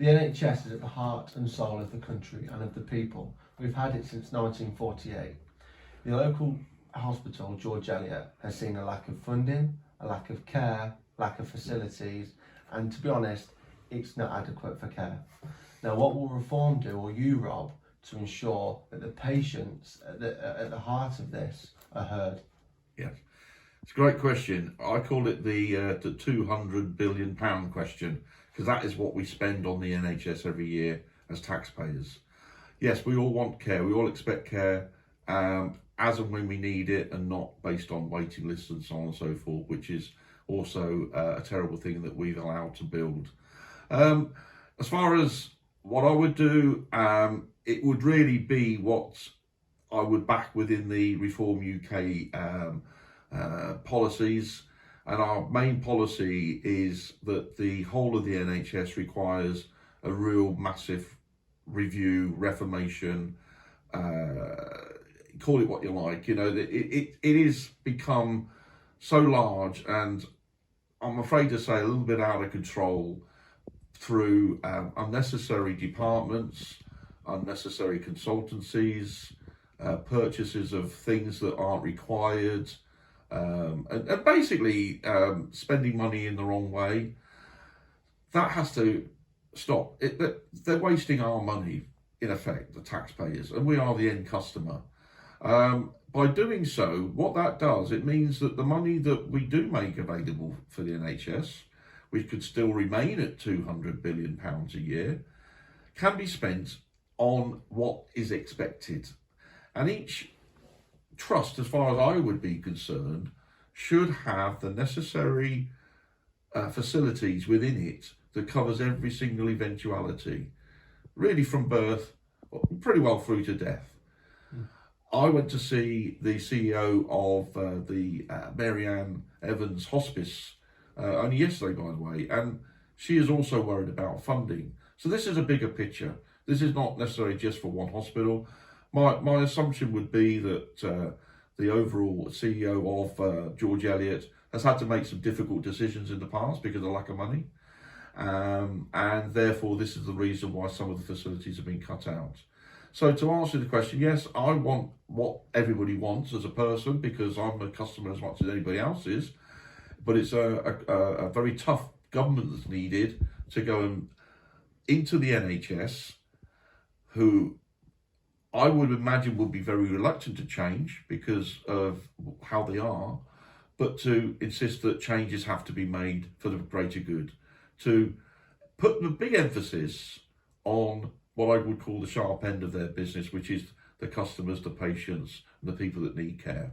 The NHS is at the heart and soul of the country and of the people. We've had it since 1948. The local hospital, George Eliot, has seen a lack of funding, a lack of care, lack of facilities, and to be honest, it's not adequate for care. Now, what will Reform do, or you, Rob, to ensure that the patients at the heart of this are heard? Yes, it's a great question. I call it the £200 billion question, because that is what we spend on the NHS every year as taxpayers. Yes, we all want care. We all expect care as and when we need it, and not based on waiting lists and so on and so forth, which is also a terrible thing that we've allowed to build. As far as what I would do, it would really be what I would back within the Reform UK policies. And our main policy is that the whole of the NHS requires a real massive review, reformation, call it what you like. You know, it is become so large, and I'm afraid to say a little bit out of control through unnecessary departments, unnecessary consultancies, purchases of things that aren't required, and basically spending money in the wrong way. That has to stop. They're wasting our money, in effect, the taxpayers, and we are the end customer. By doing so, what that does, it means that the money that we do make available for the NHS, which could still remain at £200 billion a year, can be spent on what is expected. And each trust, as far as I would be concerned, should have the necessary facilities within it that covers every single eventuality, really from birth, pretty well through to death. I went to see the CEO of the Mary Ann Evans Hospice only yesterday, by the way, and she is also worried about funding. So this is a bigger picture. This is not necessarily just for one hospital. My assumption would be that the overall CEO of George Eliot has had to make some difficult decisions in the past because of lack of money. And therefore, this is the reason why some of the facilities have been cut out. So to answer the question, yes, I want what everybody wants as a person, because I'm a customer as much as anybody else is. But it's a very tough government that's needed to go into the NHS, who I would imagine would be very reluctant to change because of how they are, but to insist that changes have to be made for the greater good, to put the big emphasis on what I would call the sharp end of their business, which is the customers, the patients, and the people that need care.